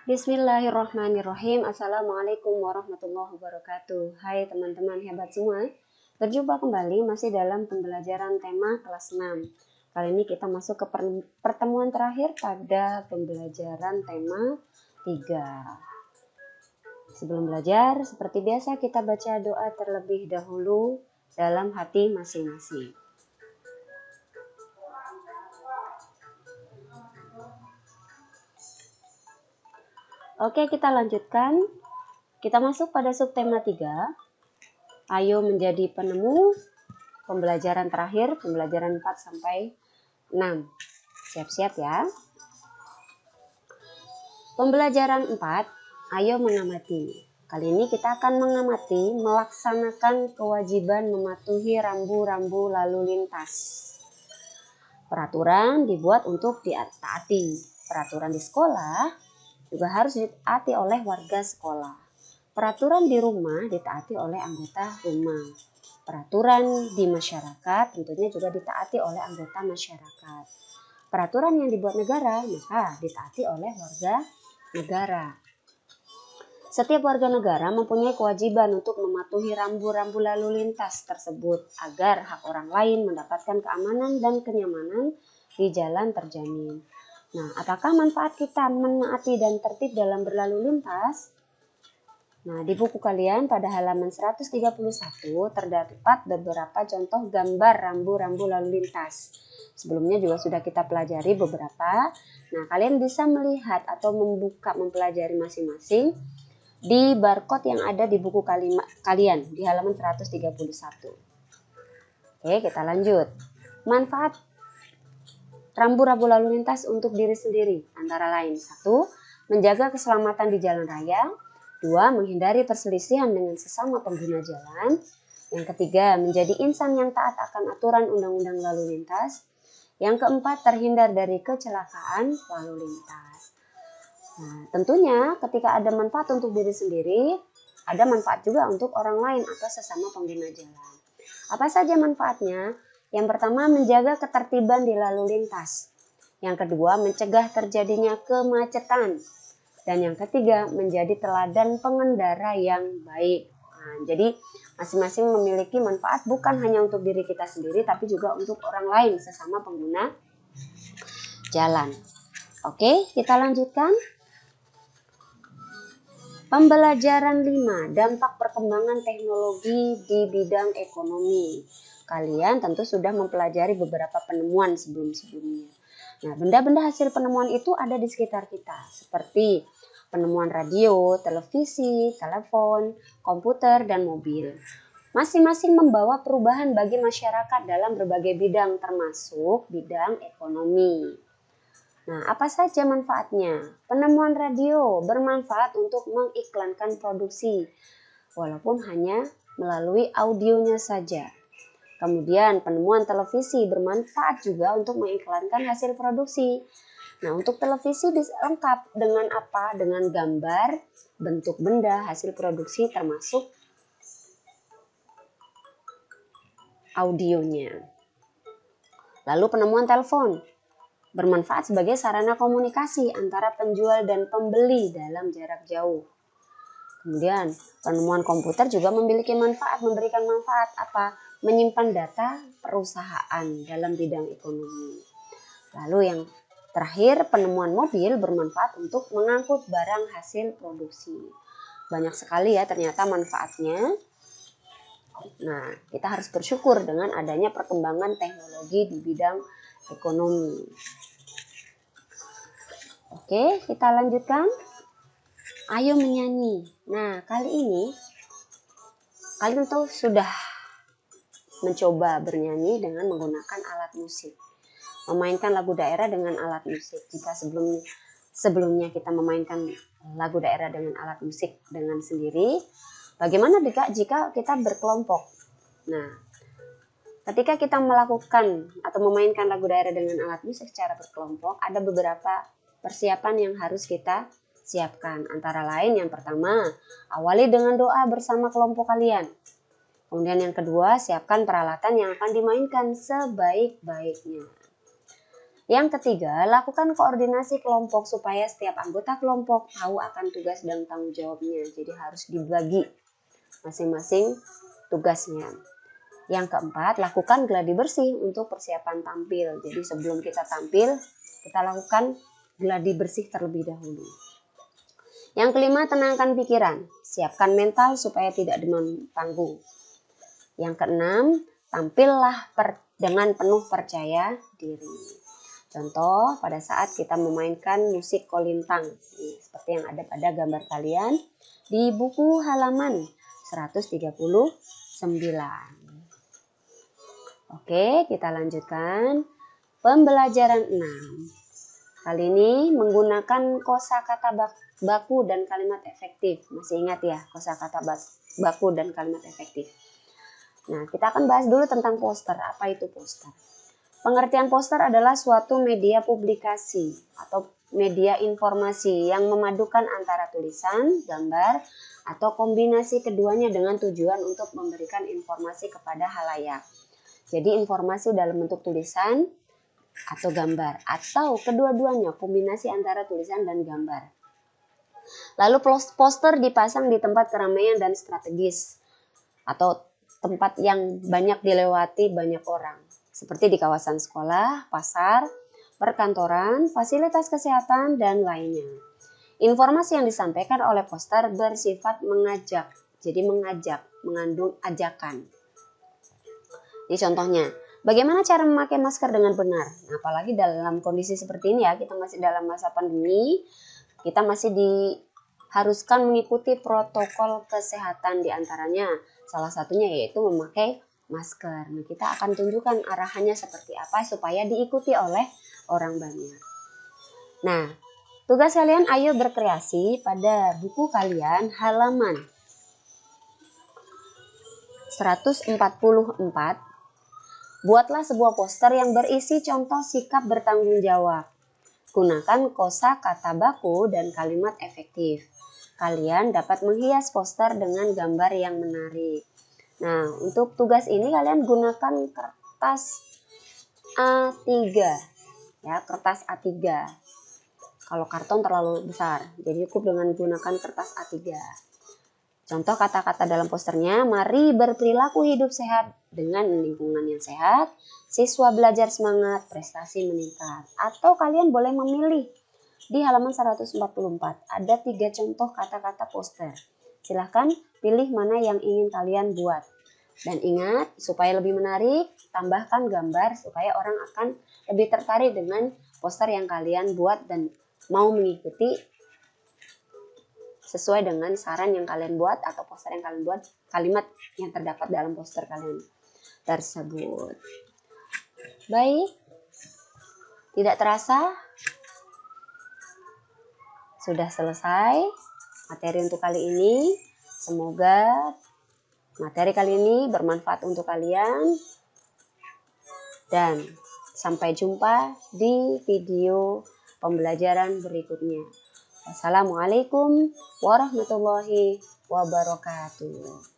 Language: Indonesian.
Bismillahirrahmanirrahim. Assalamualaikum warahmatullahi wabarakatuh. Hai teman-teman hebat semua. Berjumpa kembali masih dalam pembelajaran tema kelas 6. Kali ini kita masuk ke pertemuan terakhir pada pembelajaran tema 3. Sebelum belajar, seperti biasa kita baca doa terlebih dahulu dalam hati masing-masing. Oke, kita lanjutkan. Kita masuk pada subtema 3. Ayo menjadi penemu. Pembelajaran terakhir, pembelajaran 4 sampai 6. Siap-siap ya. Pembelajaran 4, ayo mengamati. Kali ini kita akan mengamati, melaksanakan kewajiban mematuhi rambu-rambu lalu lintas. Peraturan dibuat untuk ditaati. Peraturan di sekolah juga harus ditaati oleh warga sekolah. Peraturan di rumah ditaati oleh anggota rumah. Peraturan di masyarakat tentunya juga ditaati oleh anggota masyarakat. Peraturan yang dibuat negara maka ditaati oleh warga negara. Setiap warga negara mempunyai kewajiban untuk mematuhi rambu-rambu lalu lintas tersebut agar hak orang lain mendapatkan keamanan dan kenyamanan di jalan terjamin. Nah, apakah manfaat kita menaati dan tertib dalam berlalu lintas? Nah, di buku kalian pada halaman 131 terdapat beberapa contoh gambar rambu-rambu lalu lintas. Sebelumnya juga sudah kita pelajari beberapa. Nah, kalian bisa melihat atau mempelajari masing-masing di barcode yang ada di buku kalian di halaman 131. Oke, kita lanjut. Manfaat rambu-rambu lalu lintas untuk diri sendiri antara lain 1. Menjaga keselamatan di jalan raya. 2. Menghindari perselisihan dengan sesama pengguna jalan. Yang ketiga, menjadi insan yang taat akan aturan undang-undang lalu lintas. Yang keempat, terhindar dari kecelakaan lalu lintas. Nah, tentunya ketika ada manfaat untuk diri sendiri, ada manfaat juga untuk orang lain atau sesama pengguna jalan. Apa saja manfaatnya? Yang pertama, menjaga ketertiban di lalu lintas. Yang kedua, mencegah terjadinya kemacetan. Dan yang ketiga, menjadi teladan pengendara yang baik. Nah, jadi masing-masing memiliki manfaat bukan hanya untuk diri kita sendiri, tapi juga untuk orang lain sesama pengguna jalan. Oke, kita lanjutkan. Pembelajaran 5, dampak perkembangan teknologi di bidang ekonomi. Kalian tentu sudah mempelajari beberapa penemuan sebelum-sebelumnya. Nah, benda-benda hasil penemuan itu ada di sekitar kita, seperti penemuan radio, televisi, telepon, komputer, dan mobil. Masing-masing membawa perubahan bagi masyarakat dalam berbagai bidang, termasuk bidang ekonomi. Nah, apa saja manfaatnya? Penemuan radio bermanfaat untuk mengiklankan produksi, walaupun hanya melalui audionya saja. Kemudian penemuan televisi bermanfaat juga untuk mengiklankan hasil produksi. Nah, untuk televisi lengkap dengan apa? Dengan gambar, bentuk benda, hasil produksi termasuk audionya. Lalu penemuan telepon bermanfaat sebagai sarana komunikasi antara penjual dan pembeli dalam jarak jauh. Kemudian penemuan komputer juga memberikan manfaat apa? Menyimpan data perusahaan dalam bidang ekonomi. Lalu yang terakhir, penemuan mobil bermanfaat untuk mengangkut barang hasil produksi. Banyak sekali ya ternyata manfaatnya. Nah, kita harus bersyukur dengan adanya perkembangan teknologi di bidang ekonomi. Oke, kita lanjutkan. Ayo menyanyi. Nah, kali ini kalian tuh sudah mencoba bernyanyi dengan menggunakan alat musik. Memainkan lagu daerah dengan alat musik. Jika sebelumnya kita memainkan lagu daerah dengan alat musik dengan sendiri, bagaimana jika kita berkelompok? Nah, ketika kita melakukan atau memainkan lagu daerah dengan alat musik secara berkelompok, ada beberapa persiapan yang harus kita siapkan. Antara lain yang pertama, awali dengan doa bersama kelompok kalian. Kemudian yang kedua, siapkan peralatan yang akan dimainkan sebaik-baiknya. Yang ketiga, lakukan koordinasi kelompok supaya setiap anggota kelompok tahu akan tugas dan tanggung jawabnya. Jadi harus dibagi masing-masing tugasnya. Yang keempat, lakukan gladi bersih untuk persiapan tampil. Jadi sebelum kita tampil, kita lakukan gladi bersih terlebih dahulu. Yang kelima, tenangkan pikiran. Siapkan mental supaya tidak demam panggung. Yang keenam, tampillah dengan penuh percaya diri. Contoh pada saat kita memainkan musik kolintang, seperti yang ada pada gambar kalian di buku halaman 139. Oke, kita lanjutkan pembelajaran 6. Kali ini menggunakan kosakata baku dan kalimat efektif. Masih ingat ya kosakata baku dan kalimat efektif. Nah, kita akan bahas dulu tentang poster. Apa itu poster? Pengertian poster adalah suatu media publikasi atau media informasi yang memadukan antara tulisan, gambar, atau kombinasi keduanya dengan tujuan untuk memberikan informasi kepada halayak. Jadi informasi dalam bentuk tulisan atau gambar, atau kedua-duanya kombinasi antara tulisan dan gambar. Lalu poster dipasang di tempat keramaian dan strategis atau tempat yang banyak dilewati banyak orang, seperti di kawasan sekolah, pasar, perkantoran, fasilitas kesehatan, dan lainnya. Informasi yang disampaikan oleh poster bersifat mengajak, jadi mengandung ajakan. Ini contohnya, bagaimana cara memakai masker dengan benar? Nah, apalagi dalam kondisi seperti ini ya, kita masih dalam masa pandemi, kita masih diharuskan mengikuti protokol kesehatan, diantaranya salah satunya yaitu memakai masker. Nah, kita akan tunjukkan arahannya seperti apa supaya diikuti oleh orang banyak. Nah, tugas kalian ayo berkreasi pada buku kalian halaman 144. Buatlah sebuah poster yang berisi contoh sikap bertanggung jawab. Gunakan kosakata baku dan kalimat efektif. Kalian dapat menghias poster dengan gambar yang menarik. Nah, untuk tugas ini kalian gunakan kertas A3. Ya, kertas A3. Kalau karton terlalu besar, jadi cukup dengan gunakan kertas A3. Contoh kata-kata dalam posternya, mari berperilaku hidup sehat dengan lingkungan yang sehat, siswa belajar semangat, prestasi meningkat. Atau kalian boleh memilih di halaman 144, ada 3 contoh kata-kata poster. Silahkan pilih mana yang ingin kalian buat. Dan ingat, supaya lebih menarik, tambahkan gambar supaya orang akan lebih tertarik dengan poster yang kalian buat dan mau mengikuti sesuai dengan saran yang kalian buat atau poster yang kalian buat, kalimat yang terdapat dalam poster kalian tersebut. Baik, tidak terasa sudah selesai materi untuk kali ini. Semoga materi kali ini bermanfaat untuk kalian dan sampai jumpa di video pembelajaran berikutnya. Assalamualaikum warahmatullahi wabarakatuh.